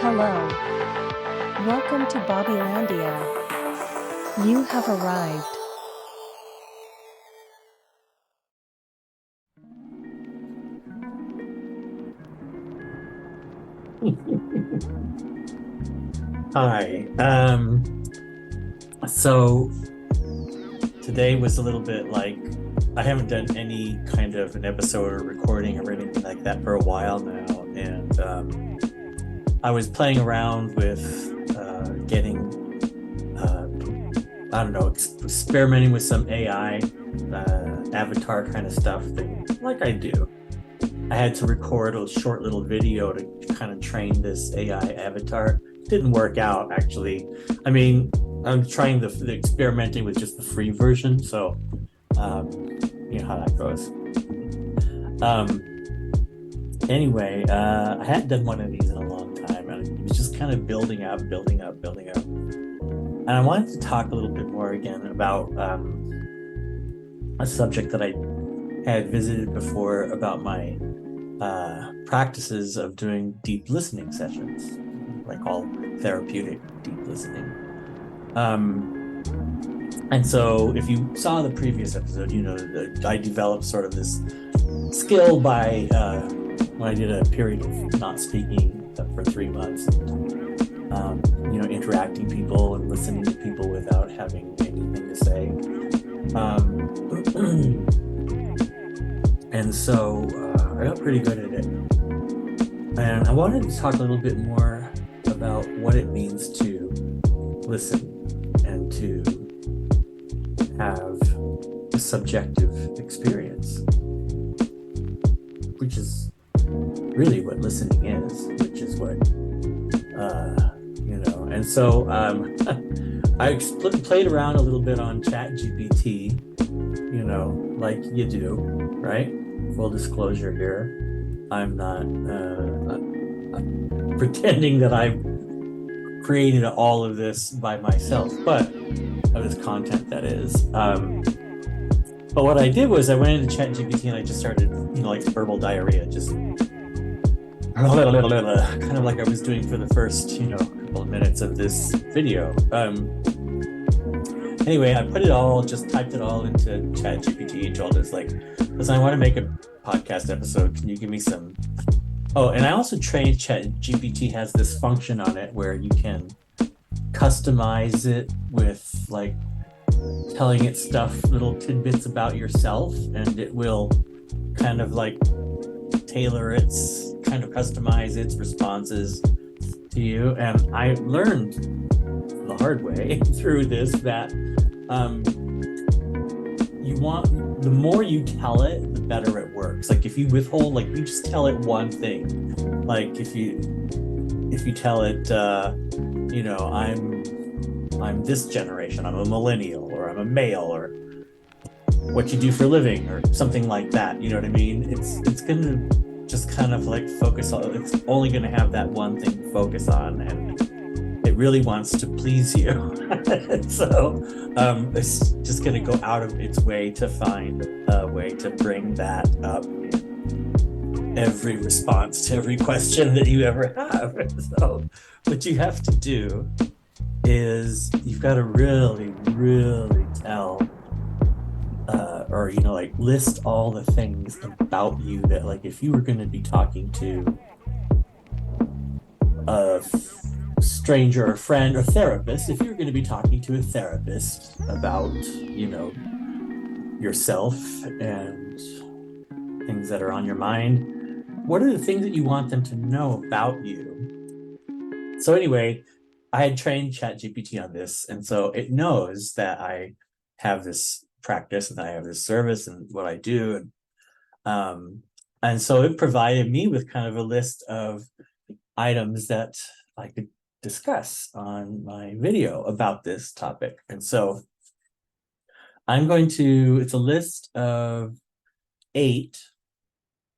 Hello. Welcome to Bobbylandia. You have arrived. Hi. So today was a little bit like I haven't done any kind of an episode or recording or anything like that for a while now, and I was playing around with getting I don't know, experimenting with some AI avatar kind of stuff thing, like I do. I had to record a short little video to kind of train this AI avatar. Didn't work out actually. I mean, I'm trying the experimenting with just the free version, so um, you know how that goes. Um, anyway, I hadn't done one of these in a long time, and it was just kind of building up, building up, building up. And I wanted to talk a little bit more again about a subject that I had visited before about my practices of doing deep listening sessions, what I call therapeutic deep listening. And so, if you saw the previous episode, you know that I developed sort of this skill by when I did a period of not speaking for 3 months, and, interacting people and listening to people without having anything to say. And so I got pretty good at it. And I wanted to talk a little bit more about what it means to listen and to have a subjective experience, which is really what listening is, which is what, And so I played around a little bit on ChatGPT, like you do, right? Full disclosure here. I'm not pretending that I created all of this by myself, but of this content, that is. But what I did was I went into ChatGPT and I just started, like verbal diarrhea, just kind of like I was doing for the first, couple of minutes of this video. Anyway, I just typed it all into ChatGPT and told it, like, listen, I want to make a podcast episode. Can you give me some? Oh, and I also trained ChatGPT has this function on it where you can customize it with like telling it stuff, little tidbits about yourself, and it will kind of like customize its responses to you. And I learned the hard way through this that the more you tell it, the better it works. Like if you withhold, like you just tell it one thing, like if you tell it, I'm this generation, I'm a millennial, or I'm a male, or what you do for a living, or something like that. You know what I mean? It's gonna just kind of like focus on. It's only gonna have that one thing to focus on, and it really wants to please you. So it's just going to go out of its way to find a way to bring that up in every response to every question that you ever have. So what you have to do is you've got to really, really tell or like list all the things about you that, like, if you were going to be talking to a stranger or friend or therapist, if you're going to be talking to a therapist about, yourself and things that are on your mind, what are the things that you want them to know about you? So anyway, I had trained ChatGPT on this, and so it knows that I have this practice and I have this service and what I do, and so it provided me with kind of a list of items that I could discuss on my video about this topic. And so it's a list of 8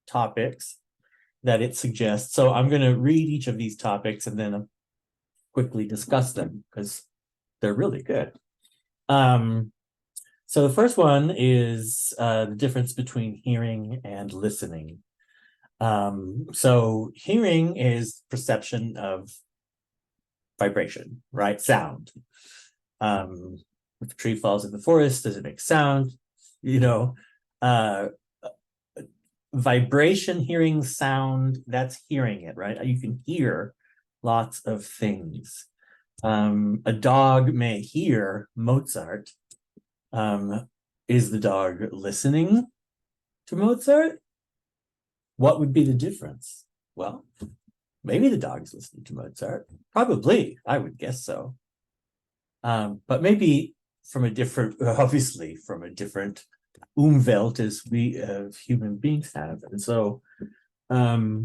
topics that it suggests. So I'm going to read each of these topics and then quickly discuss them because they're really good. So the first one is the difference between hearing and listening. So hearing is perception of vibration, right? Sound. If a tree falls in the forest, does it make sound? You know, uh, vibration, hearing sound, that's hearing it, right? You can hear lots of things. A dog may hear Mozart. Is the dog listening to Mozart? What would be the difference? Well, maybe the dog's listening to Mozart. Probably, I would guess so. But maybe from a different, obviously from a different Umwelt as we human beings have. And so, but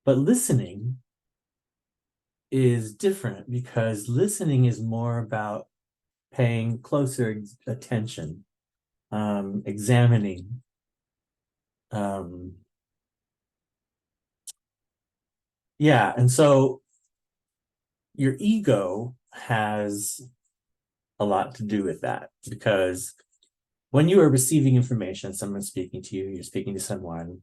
listening is different because listening is more about paying closer attention, examining, yeah. And so your ego has a lot to do with that because when you are receiving information, someone's speaking to you, you're speaking to someone,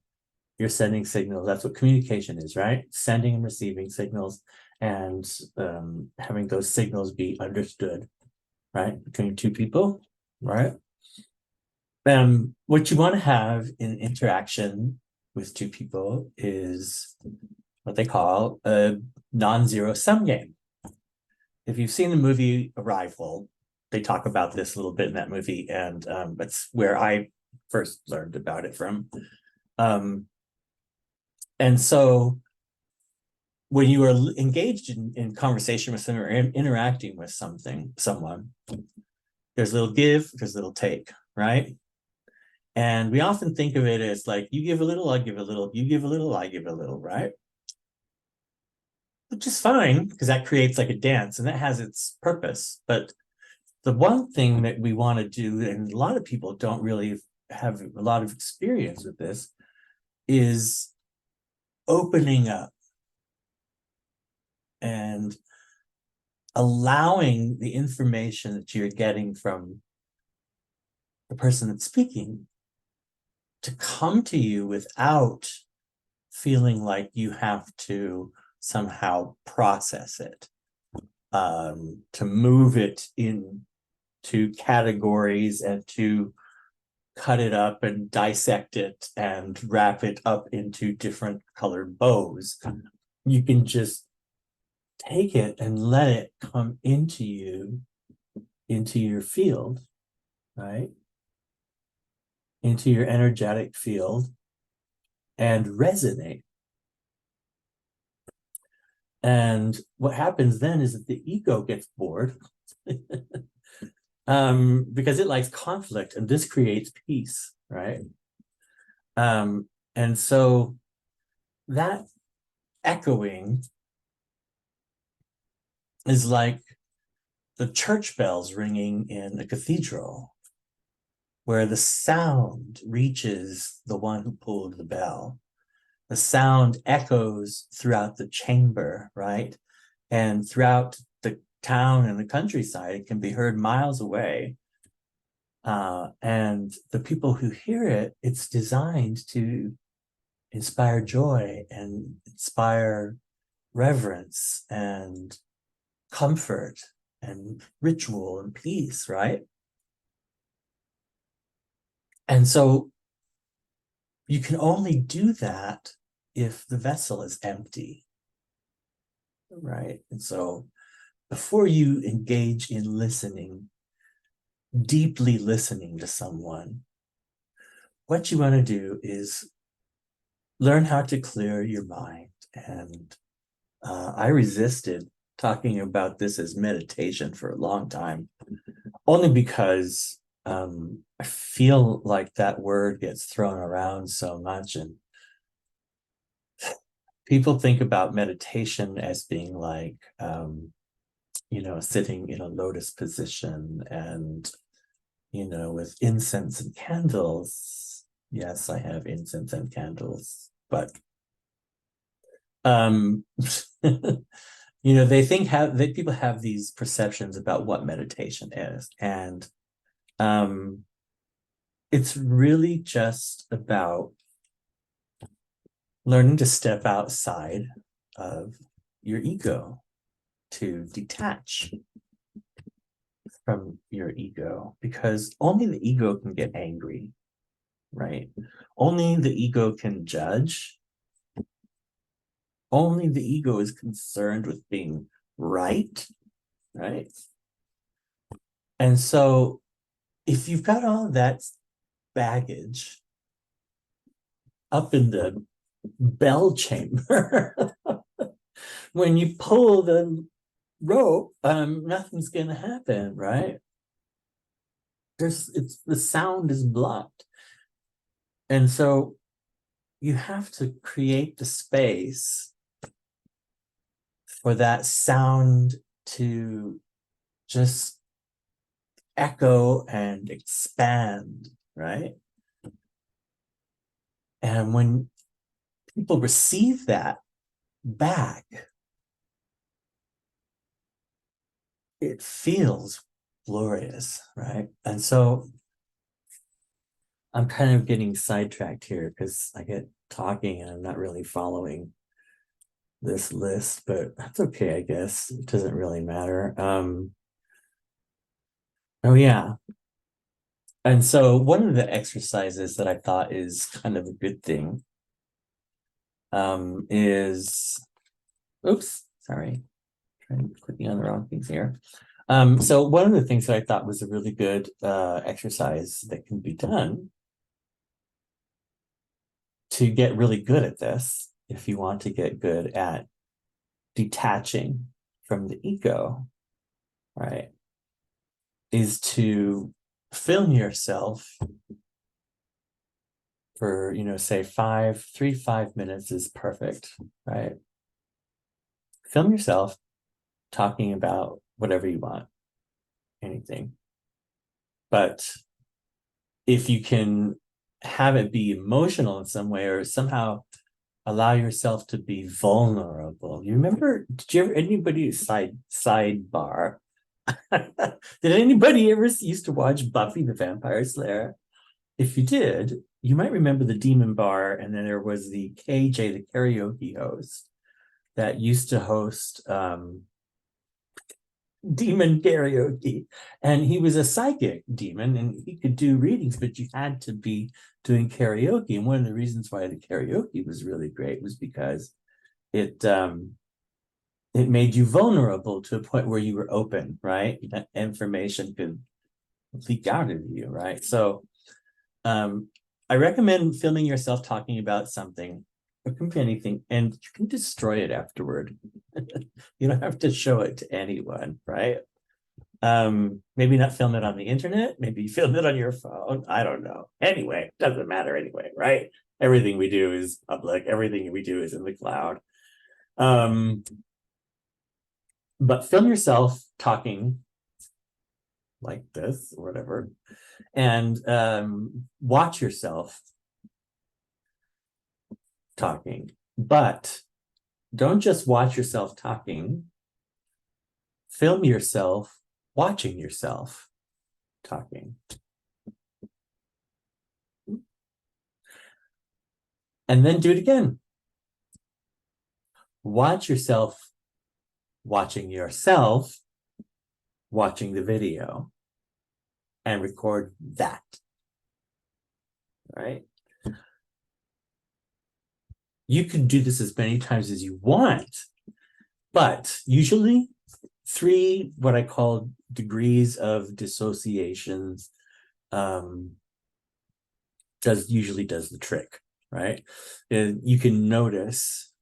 you're sending signals. That's what communication is, right? Sending and receiving signals and having those signals be understood, right? Between two people, right? What you want to have in interaction with two people is what they call a non-zero sum game. If you've seen the movie Arrival, they talk about this a little bit in that movie, and that's where I first learned about it from. And so when you are engaged in conversation with someone or interacting with someone, there's a little give, there's a little take, right? And we often think of it as like, you give a little, I give a little, you give a little, I give a little, right? Which is fine because that creates like a dance and that has its purpose. But the one thing that we want to do, and a lot of people don't really have a lot of experience with this, is opening up and allowing the information that you're getting from the person that's speaking to come to you without feeling like you have to somehow process it, to move it into categories and to cut it up and dissect it and wrap it up into different colored bows. You can just take it and let it come into you, into your field, right? Into your energetic field and resonate. And what happens then is that the ego gets bored because it likes conflict, and this creates peace, right? And so that echoing is like the church bells ringing in a cathedral, where the sound reaches the one who pulled the bell. The sound echoes throughout the chamber, right? And throughout the town and the countryside, it can be heard miles away. And the people who hear it, it's designed to inspire joy and inspire reverence and comfort and ritual and peace, right? And so you can only do that if the vessel is empty, right? And so before you engage in listening, deeply listening to someone, what you want to do is learn how to clear your mind. And I resisted talking about this as meditation for a long time, only because I feel like that word gets thrown around so much, and people think about meditation as being like, sitting in a lotus position and, with incense and candles. Yes, I have incense and candles, but they think people have these perceptions about what meditation is, and it's really just about learning to step outside of your ego to detach from your ego, because only the ego can get angry, right? Only the ego can judge. Only the ego is concerned with being right, right? And so if you've got all that baggage up in the bell chamber, when you pull the rope, nothing's going to happen, right? The sound is blocked. And so you have to create the space for that sound to just echo and expand, right? And when people receive that back, it feels glorious, right? And so I'm kind of getting sidetracked here because I get talking and I'm not really following this list, but that's okay, I guess. It doesn't really matter. Oh yeah. And so one of the exercises that I thought is kind of a good thing is, oops, sorry, clicking on the wrong things here. So one of the things that I thought was a really good exercise that can be done to get really good at this, if you want to get good at detaching from the ego, right, is to film yourself for, say 3 to 5 minutes is perfect, right? Film yourself talking about whatever you want, anything. But if you can have it be emotional in some way, or somehow allow yourself to be vulnerable. You remember, did you ever, anybody sidebar? Did anybody ever used to watch Buffy the Vampire Slayer? If you did, you might remember the Demon Bar, and then there was the KJ, the karaoke host, that used to host demon karaoke, and he was a psychic demon and he could do readings, but you had to be doing karaoke. And one of the reasons why the karaoke was really great was because it made you vulnerable to a point where you were open, right? That information could leak out of you, right? So I recommend filming yourself talking about something. It can be anything, and you can destroy it afterward. You don't have to show it to anyone, right? Maybe not film it on the internet, maybe film it on your phone. I don't know. Anyway, doesn't matter anyway, right? Everything we do is public, everything we do is in the cloud. But film yourself talking like this or whatever, and watch yourself talking. But don't just watch yourself talking, film yourself watching yourself talking. And then do it again. Watch yourself watching yourself watching the video and record that, right? You can do this as many times as you want, but usually 3, what I call degrees of dissociation, usually does the trick, right? And you can notice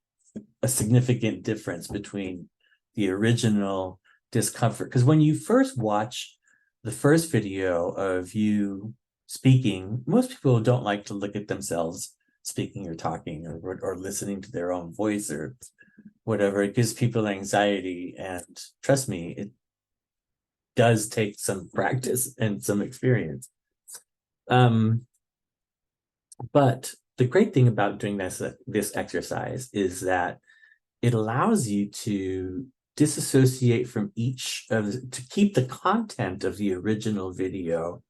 a significant difference between the original discomfort, because when you first watch the first video of you speaking, most people don't like to look at themselves speaking or talking or listening to their own voice or whatever. It gives people anxiety, and trust me, it does take some practice and some experience. But the great thing about doing this exercise is that it allows you to disassociate from to keep the content of the original video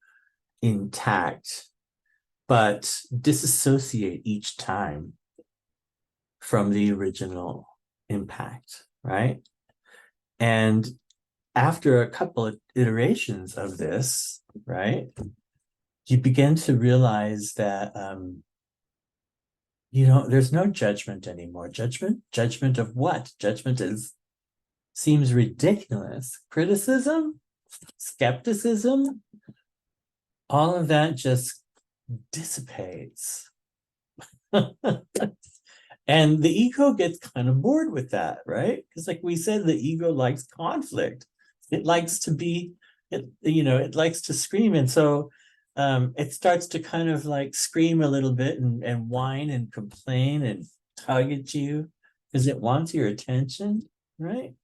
intact, but disassociate each time from the original impact, right? And after a couple of iterations of this, right, you begin to realize that there's no judgment anymore. Judgment of what? Judgment seems ridiculous. Criticism, skepticism, all of that just dissipates. And the ego gets kind of bored with that, right? Because like we said, the ego likes conflict. It likes to be, it likes to scream. And so it starts to kind of like scream a little bit and whine and complain and tug at you because it wants your attention, right?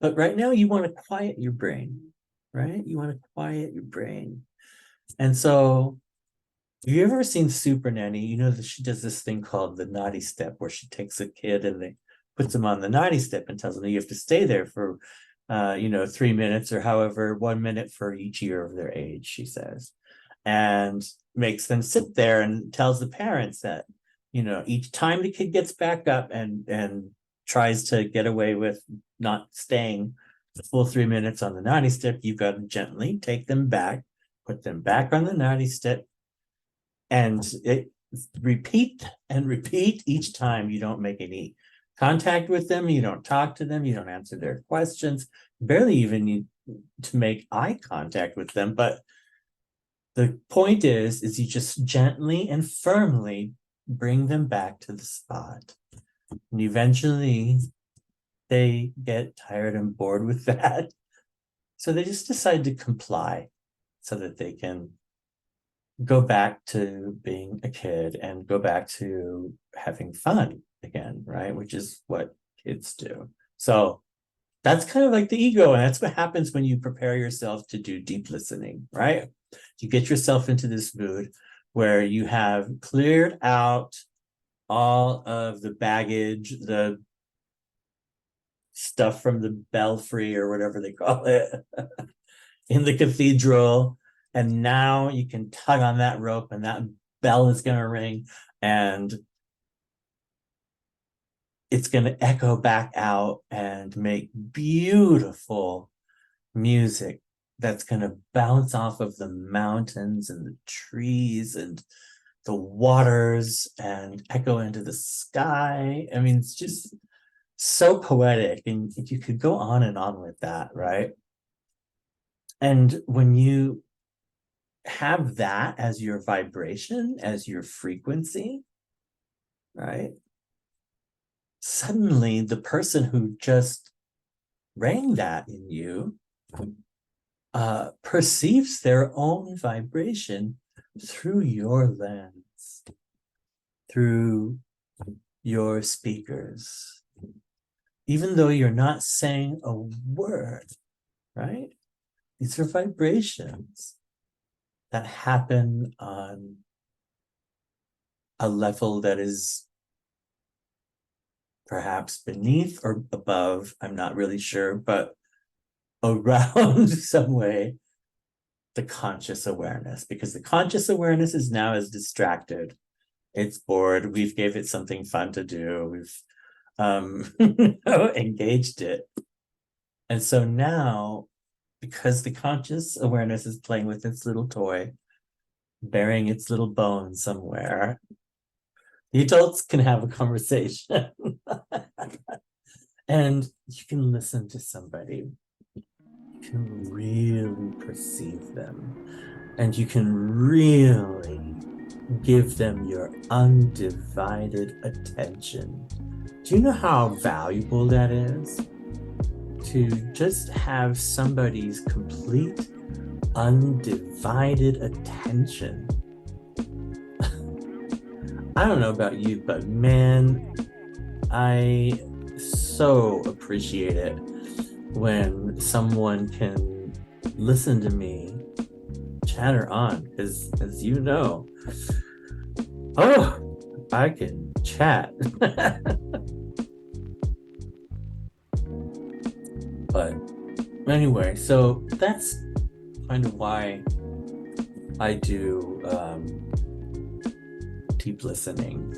But right now you want to quiet your brain, right? You want to quiet your brain. And so have you ever seen Super Nanny? You know that she does this thing called the naughty step, where she takes a kid and they puts them on the naughty step and tells them you have to stay there for 3 minutes or however, 1 minute for each year of their age, she says, and makes them sit there and tells the parents that, each time the kid gets back up and tries to get away with not staying the full 3 minutes on the naughty step, you've got to gently take them back, put them back on the naughty step, and repeat and repeat each time. You don't make any contact with them, you don't talk to them, you don't answer their questions, barely even need to make eye contact with them. But the point is you just gently and firmly bring them back to the spot. And eventually they get tired and bored with that. So they just decide to comply so that they can go back to being a kid and go back to having fun again, right? Which is what kids do. So that's kind of like the ego. And that's what happens when you prepare yourself to do deep listening, right? You get yourself into this mood where you have cleared out all of the baggage, the stuff from the belfry or whatever they call it in the cathedral. And now you can tug on that rope and that bell is going to ring and it's going to echo back out and make beautiful music that's going to bounce off of the mountains and the trees and the waters and echo into the sky. I mean, it's just so poetic, and you could go on and on with that, right? And when you have that as your vibration, as your frequency, right? Suddenly the person who just rang that in you perceives their own vibration through your lens, through your speakers, even though you're not saying a word, right? These are vibrations that happen on a level that is perhaps beneath or above, I'm not really sure, but around some way, the conscious awareness, because the conscious awareness is now as distracted. It's bored. We've gave it something fun to do. We've engaged it. And so now, because the conscious awareness is playing with its little toy, burying its little bone somewhere, the adults can have a conversation. And you can listen to somebody. You can really perceive them. And you can really give them your undivided attention. Do you know how valuable that is? To just have somebody's complete undivided attention. I don't know about you, but man, I so appreciate it when someone can listen to me chatter on, because as you know, I can chat. But anyway, so that's kind of why I do deep listening.